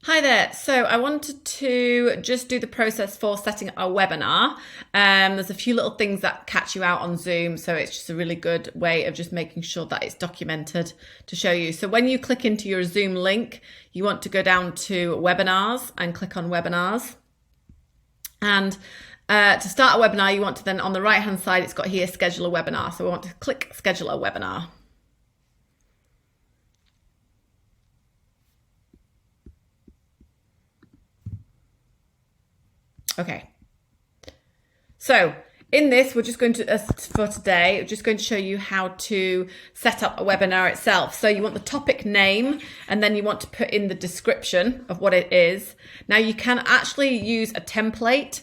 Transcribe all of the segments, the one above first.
Hi there. So I wanted to just do the process for setting up a webinar. There's a few little things that catch you out on Zoom, so it's just a really good way of just making sure that it's documented to show you. So when you click into your Zoom link, you want to go down to webinars and click on webinars. And to start a webinar, you want to then on the right hand side, it's got here schedule a webinar. So we want to click schedule a webinar. Okay, so in this, we're just going to, for today, we're just going to show you how to set up a webinar itself. So you want the topic name, and then you want to put in the description of what it is. Now you can actually use a template.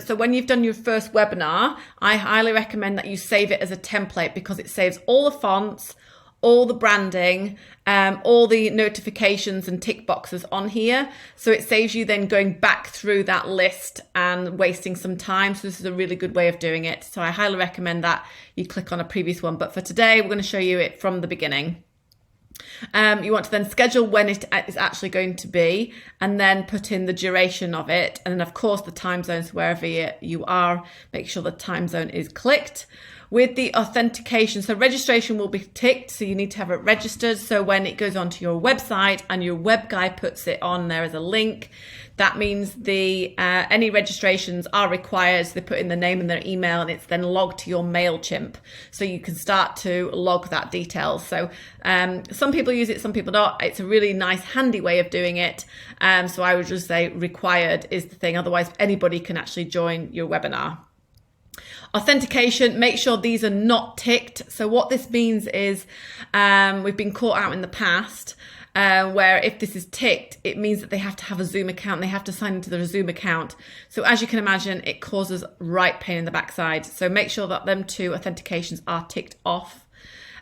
So when you've done your first webinar, I highly recommend that you save it as a template because it saves all the fonts, all the branding, all the notifications and tick boxes on here. So it saves you then going back through that list and wasting some time. So this is a really good way of doing it. So I highly recommend that you click on a previous one. But for today, we're going to show you it from the beginning. You want to then schedule when it is actually going to be and then put in the duration of it. And then of course the time zones, wherever you are, make sure the time zone is clicked. With the authentication, so registration will be ticked, so you need to have it registered. So when it goes onto your website and your web guy puts it on there as a link, that means any registrations are required. So they put in their name and their email, and it's then logged to your MailChimp. So you can start to log that detail. So some people use it, some people don't. It's a really nice, handy way of doing it. So I would just say required is the thing. Otherwise, anybody can actually join your webinar. Authentication, make sure these are not ticked. So what this means is we've been caught out in the past where if this is ticked, it means that they have to have a Zoom account. They have to sign into their Zoom account. So as you can imagine, it causes right pain in the backside. So make sure that them two authentications are ticked off.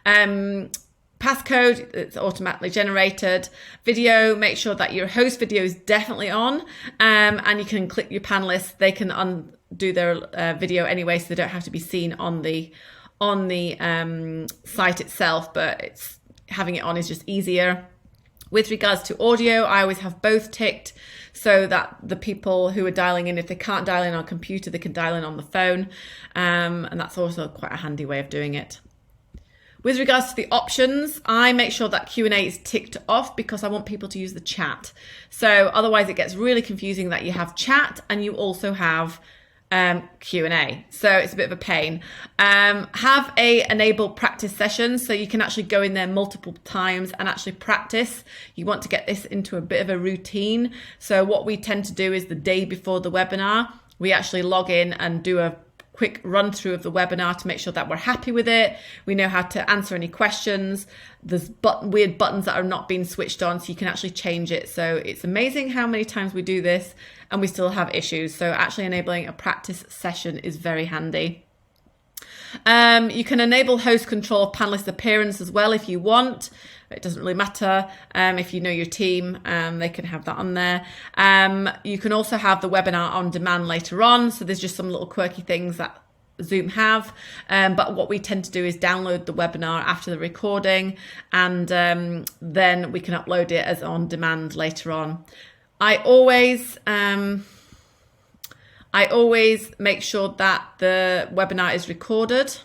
Passcode, it's automatically generated. Video, make sure that your host video is definitely on, and you can click your panelists. They can undo their video anyway, so they don't have to be seen on the site itself, but having it on is just easier. With regards to audio, I always have both ticked so that the people who are dialing in, if they can't dial in on a computer, they can dial in on the phone, and that's also quite a handy way of doing it. With regards to the options, I make sure that Q&A is ticked off because I want people to use the chat. So otherwise it gets really confusing that you have chat and you also have Q&A. So it's a bit of a pain. Have a enable practice session so you can actually go in there multiple times and actually practice. You want to get this into a bit of a routine. So what we tend to do is the day before the webinar, we actually log in and do a quick run through of the webinar to make sure that we're happy with it. We know how to answer any questions. There's weird buttons that are not being switched on, so you can actually change it. So it's amazing how many times we do this and we still have issues. So actually enabling a practice session is very handy. You can enable host control of panelist appearance as well if you want. It doesn't really matter. If you know your team, they can have that on there. You can also have the webinar on demand later on. So there's just some little quirky things that Zoom have. But what we tend to do is download the webinar after the recording, and then we can upload it as on demand later on. I always make sure that the webinar is recorded,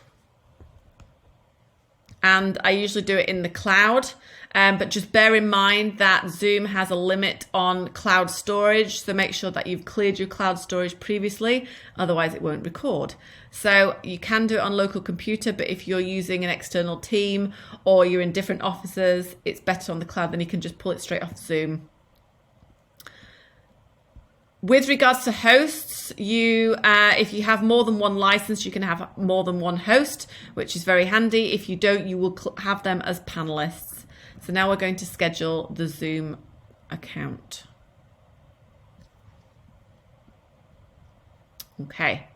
and I usually do it in the cloud, but just bear in mind that Zoom has a limit on cloud storage, so make sure that you've cleared your cloud storage previously, otherwise it won't record. So you can do it on local computer, but if you're using an external team or you're in different offices, it's better on the cloud, then you can just pull it straight off Zoom. With regards to hosts, if you have more than one license, you can have more than one host, which is very handy. If you don't, you will have them as panelists. So now we're going to schedule the Zoom account. Okay.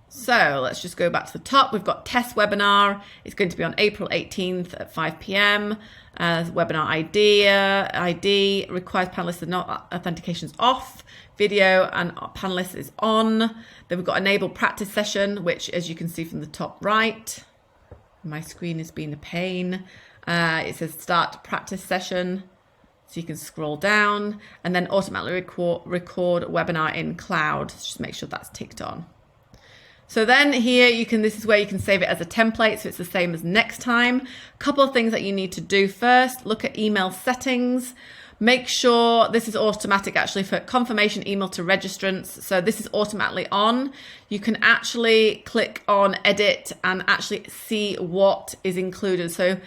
So let's just go back to the top. We've got test webinar. It's going to be on April 18th at 5 p.m. Webinar ID requires panelists and not authentications off. Video and panelists is on. Then we've got enable practice session, which as you can see from the top right, my screen has been a pain. It says start practice session. So you can scroll down and then automatically record webinar in cloud. So just make sure that's ticked on. So then here this is where you can save it as a template. So it's the same as next time. A couple of things that you need to do first, look at email settings. Make sure this is automatic actually for confirmation email to registrants. So this is automatically on. You can actually click on edit and actually see what is included. So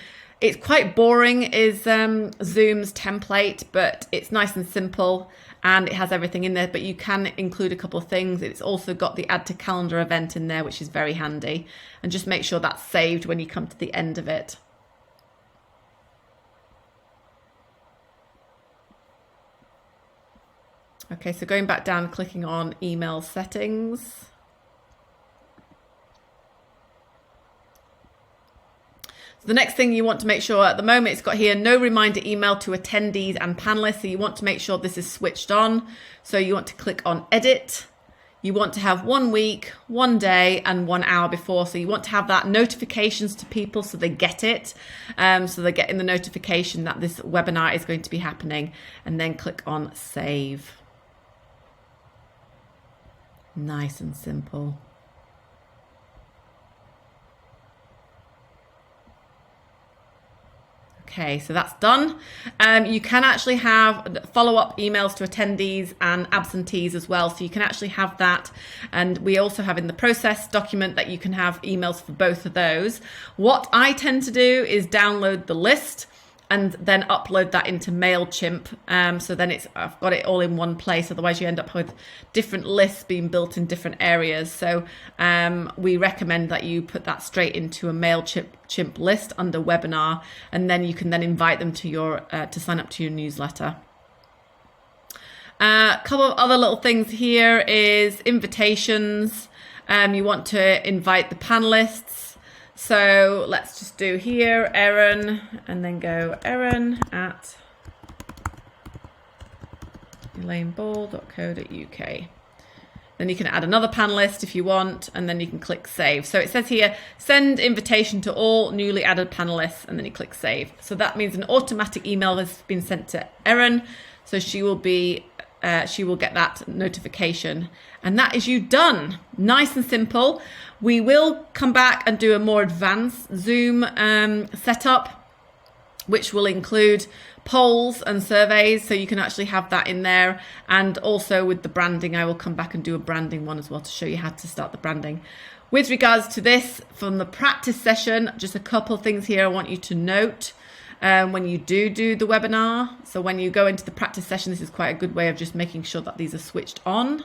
it's quite boring is Zoom's template, but it's nice and simple and it has everything in there, but you can include a couple of things. It's also got the add to calendar event in there, which is very handy. And just make sure that's saved when you come to the end of it. Okay, so going back down, clicking on email settings. So the next thing you want to make sure, at the moment it's got here, no reminder email to attendees and panelists. So you want to make sure this is switched on. So you want to click on edit. You want to have 1 week, 1 day and 1 hour before. So you want to have that notifications to people so they get it. So they're getting the notification that this webinar is going to be happening, and then click on save. Nice and simple. Okay, so that's done. You can actually have follow-up emails to attendees and absentees as well. So you can actually have that. And we also have in the process document that you can have emails for both of those. What I tend to do is download the list and then upload that into MailChimp. So then I've got it all in one place. Otherwise you end up with different lists being built in different areas. So we recommend that you put that straight into a MailChimp list under webinar, and then you can then invite them to sign up to your newsletter. A couple of other little things here is invitations. You want to invite the panelists. So let's just do here, Erin, and then go Erin at elaineball.co.uk. Then you can add another panelist if you want, and then you can click save. So it says here, send invitation to all newly added panelists, and then you click save. So that means an automatic email has been sent to Erin. So she will get that notification, and that is you done. Nice and simple. We will come back and do a more advanced Zoom setup, which will include polls and surveys, so you can actually have that in there. And also with the branding, I will come back and do a branding one as well to show you how to start the branding. With regards to this, from the practice session, just a couple of things here I want you to note. When you do the webinar, so when you go into the practice session, this is quite a good way of just making sure that these are switched on.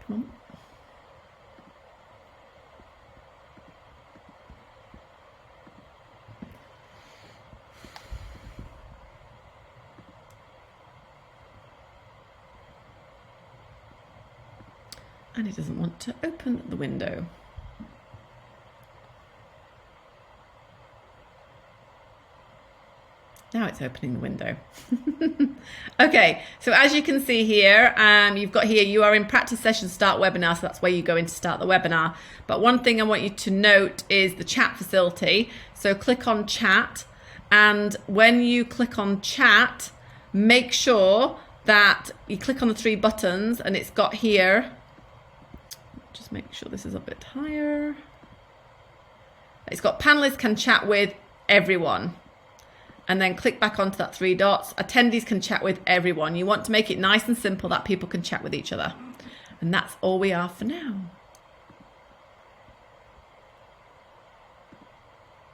Come on. And it doesn't want to open the window. Now it's opening the window. Okay, so as you can see here, you've got here, you are in practice session start webinar, so that's where you go in to start the webinar. But one thing I want you to note is the chat facility. So click on chat, and when you click on chat, make sure that you click on the 3 buttons, and it's got here, just make sure this is a bit higher. It's got panelists can chat with everyone. And then click back onto that 3 dots. Attendees can chat with everyone. You want to make it nice and simple that people can chat with each other. And that's all we are for now.